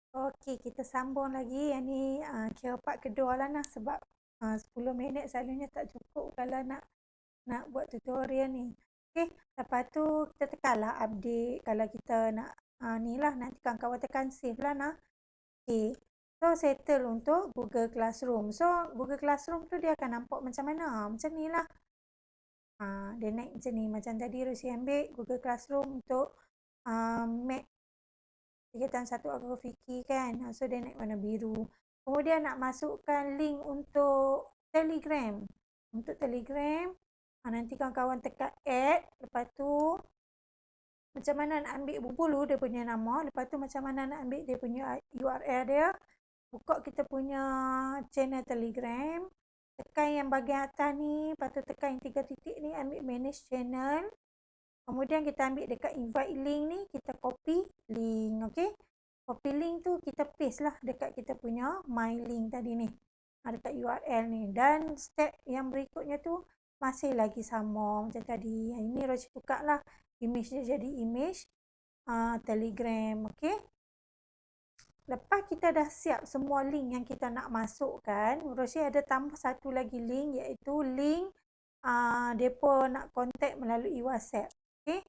Okey, kita sambung lagi. Yang ni kira part kedua lah nah sebab 10 minit selalunya tak cukup kalau nak buat tutorial ni. Okey, lepas tu kita tekanlah update kalau kita nak ni lah nanti kawan-kawan tekan save lah nah. Okey. So settle untuk Google Classroom. So Google Classroom tu dia akan nampak macam mana? Macam ni lah. Dia naik macam ni. Macam tadi Rosie ambil Google Classroom untuk Mac 3-1 aku fikir kan. So dia naik warna biru. Kemudian nak masukkan link untuk Telegram. Untuk Telegram, nanti kawan-kawan tekan add. Lepas tu macam mana nak ambil dulu dia punya nama. Lepas tu macam mana nak ambil dia punya URL dia. Buka kita punya channel Telegram. Tekan yang bahagian atas ni. Lepas tu tekan yang 3 titik ni. Ambil manage channel. Kemudian kita ambil dekat invite link ni. Kita copy link. Okay. Copy link tu kita paste lah dekat kita punya my link tadi ni. Dekat URL ni. Dan step yang berikutnya tu masih lagi sama macam tadi. Ini Rosie tukar lah. Image dia jadi image Telegram. Okay. Lepas kita dah siap semua link yang kita nak masukkan, Rosie ada tambah satu lagi link iaitu link mereka nak contact melalui WhatsApp. Okay.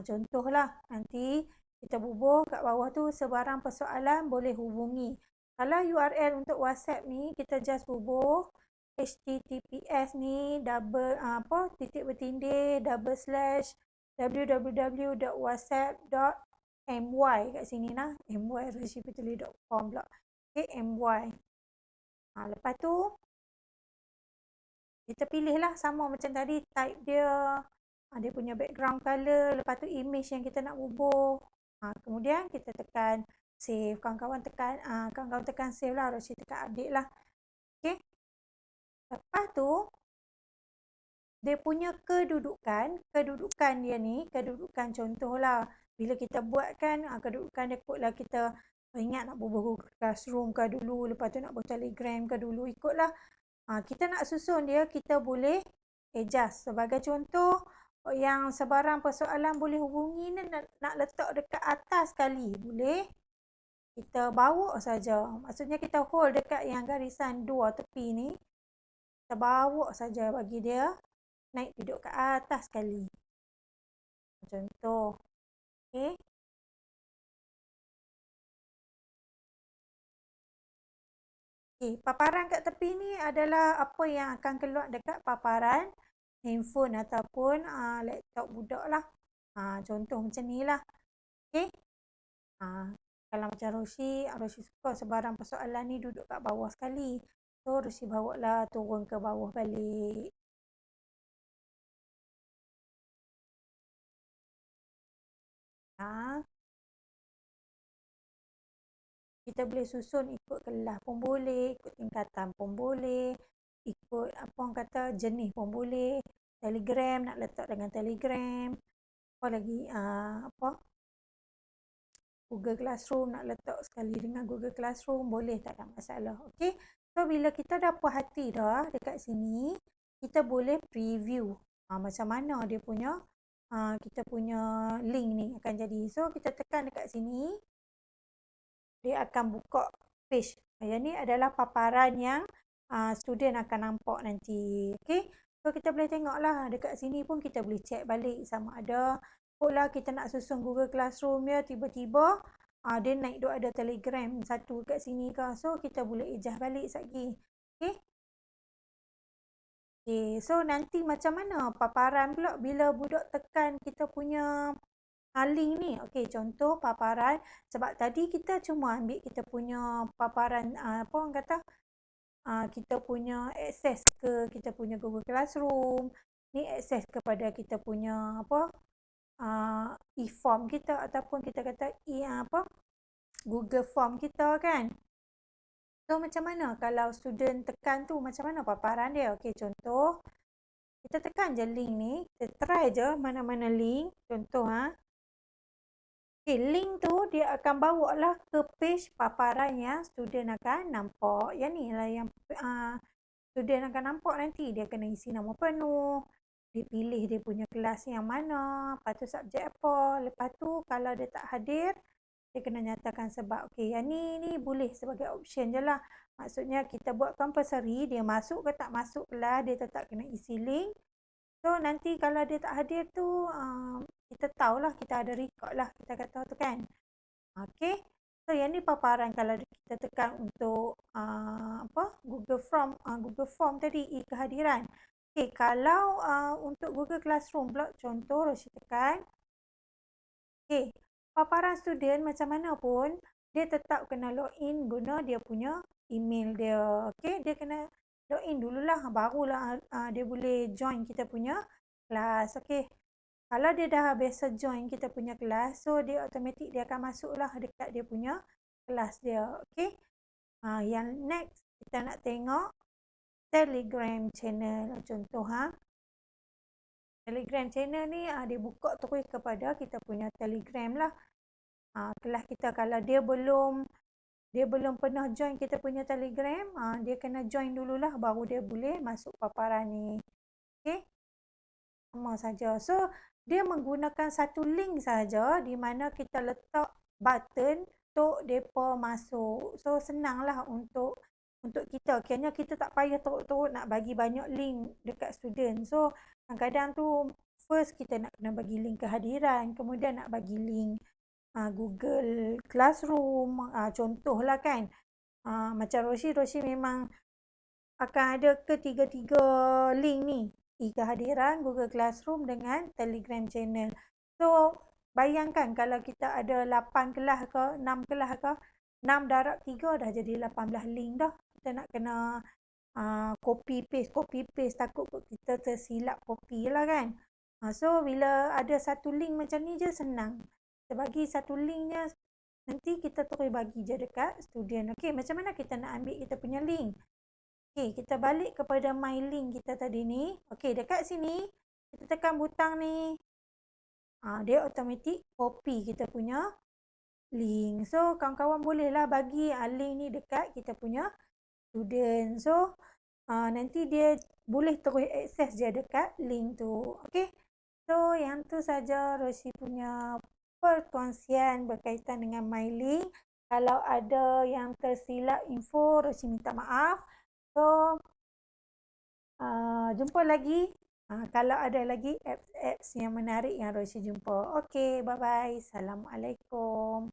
Contohlah nanti kita bubuh kat bawah tu sebarang persoalan boleh hubungi. Kalau URL untuk WhatsApp ni kita just bubuh https ni titik bertindih /www.whatsapp.my kat sini nah. my.rosiputeri.com pula. Okay, my. Lepas tu kita pilihlah sama macam tadi type dia. Dia punya background color. Lepas tu image yang kita nak bubuh. Kemudian kita tekan save. Kawan-kawan tekan save lah. Rosie tekan update lah. Okay. Lepas tu dia punya kedudukan dia ni, kedudukan contohlah bila kita buat kan kedudukan dia ikutlah kita ingat nak bubuh Google Classroom ke dulu, lepas tu nak buat Telegram ke dulu, ikutlah. Kita nak susun dia, kita boleh adjust. Sebagai contoh, yang sebarang persoalan boleh hubungi ni nak letak dekat atas sekali. Boleh. Kita bawa saja. Maksudnya kita hold dekat yang garisan 2 tepi ni. Kita bawa saja bagi dia naik duduk ke atas sekali. Contoh. Okey. Okay, paparan kat tepi ni adalah apa yang akan keluar dekat paparan handphone ataupun laptop budak lah. Contoh macam ni lah. Okay. Kalau macam Rosie suka sebarang persoalan ni duduk kat bawah sekali. So, Rosie bawa lah turun ke bawah balik. Kita boleh susun ikut kelas pun boleh, ikut tingkatan pun boleh, ikut apa orang kata jenis pun boleh. Telegram nak letak dengan Telegram. Apa lagi Google Classroom nak letak sekali dengan Google Classroom boleh, tak ada masalah. Okey. So bila kita dah puas hati dah dekat sini, kita boleh preview macam mana dia punya kita punya link ni akan jadi. So kita tekan dekat sini. Dia akan buka page. Yang ni adalah paparan yang student akan nampak nanti. Okay. So, kita boleh tengoklah dekat sini pun kita boleh check balik sama ada lah kita nak susun Google Classroom ya, tiba-tiba dia naik duk ada Telegram satu kat sini ke. So, kita boleh adjust balik sekali. Okay. Okay. So, nanti macam mana paparan pula bila budak tekan kita punya link ni. Okey, contoh paparan. Sebab tadi kita cuma ambil kita punya paparan, apa orang kata, kita punya akses ke kita punya Google Classroom. Ni akses kepada kita punya apa, e-form kita ataupun kita kata Google Form kita kan. So, macam mana kalau student tekan tu, macam mana paparan dia? Okey, contoh. Kita tekan je link ni. Kita try je mana-mana link. Contoh Okay, link tu dia akan bawa lah ke page paparan yang student akan nampak. Yang ni lah yang student akan nampak nanti. Dia kena isi nama penuh. Dia pilih dia punya kelas yang mana. Lepas tu subjek apa. Lepas tu kalau dia tak hadir, Dia kena nyatakan sebab. Okey, yang ni boleh sebagai option je lah. Maksudnya kita buat compulsory, dia masuk ke tak masuk kelas, dia tetap kena isi link. So, nanti kalau dia tak hadir tu, kita tahulah, kita ada record lah, kita kata tu kan. Okey. So, yang ni paparan kalau kita tekan untuk Google Form tadi, e-kehadiran. Okey, kalau untuk Google Classroom pula, contoh Roshi tekan. Okey, paparan student macam mana pun, dia tetap kena login guna dia punya email dia. Okey, dia kena login dululah, barulah dia boleh join kita punya kelas. Okey, kalau dia dah biasa join kita punya kelas, so dia automatik dia akan masuklah dekat dia punya kelas dia. Okey, yang next kita nak tengok Telegram channel. Contoh Telegram channel ni dia buka terus kepada kita punya Telegram lah. Kelas kita kalau dia belum pernah join kita punya Telegram, dia kena join dululah baru dia boleh masuk paparan ni. Okey. Sama saja. So, dia menggunakan satu link saja di mana kita letak button untuk depa masuk. So, senanglah untuk kita. Kiranya kita tak payah teruk-teruk nak bagi banyak link dekat student. So, kadang-kadang tu first kita nak kena bagi link kehadiran, kemudian nak bagi link Google Classroom, contohlah kan. Macam Roshi memang akan ada ketiga-tiga link ni. E-kehadiran, Google Classroom dengan Telegram channel. So, bayangkan kalau kita ada 8 kelas ke, 6 kelas ke, 6 darab 3 dah jadi 18 link dah. Kita nak kena copy paste, takut kita tersilap copy lah kan. So, bila ada satu link macam ni je senang. Kita bagi satu link je, nanti kita terus bagi je dekat student. Okey, macam mana kita nak ambil kita punya link? Okey, kita balik kepada my link kita tadi ni. Okey, dekat sini kita tekan butang ni. Dia automatik copy kita punya link. So, kawan-kawan bolehlah bagi link ni dekat kita punya student. So, nanti dia boleh terus akses je dekat link tu. Okey. So, yang tu saja Roshi punya perkongsian berkaitan dengan MyLink. Kalau ada yang tersilap info, Roshi minta maaf. So, jumpa lagi. Kalau ada lagi apps-apps yang menarik yang Roshi jumpa. Okey, bye-bye. Assalamualaikum.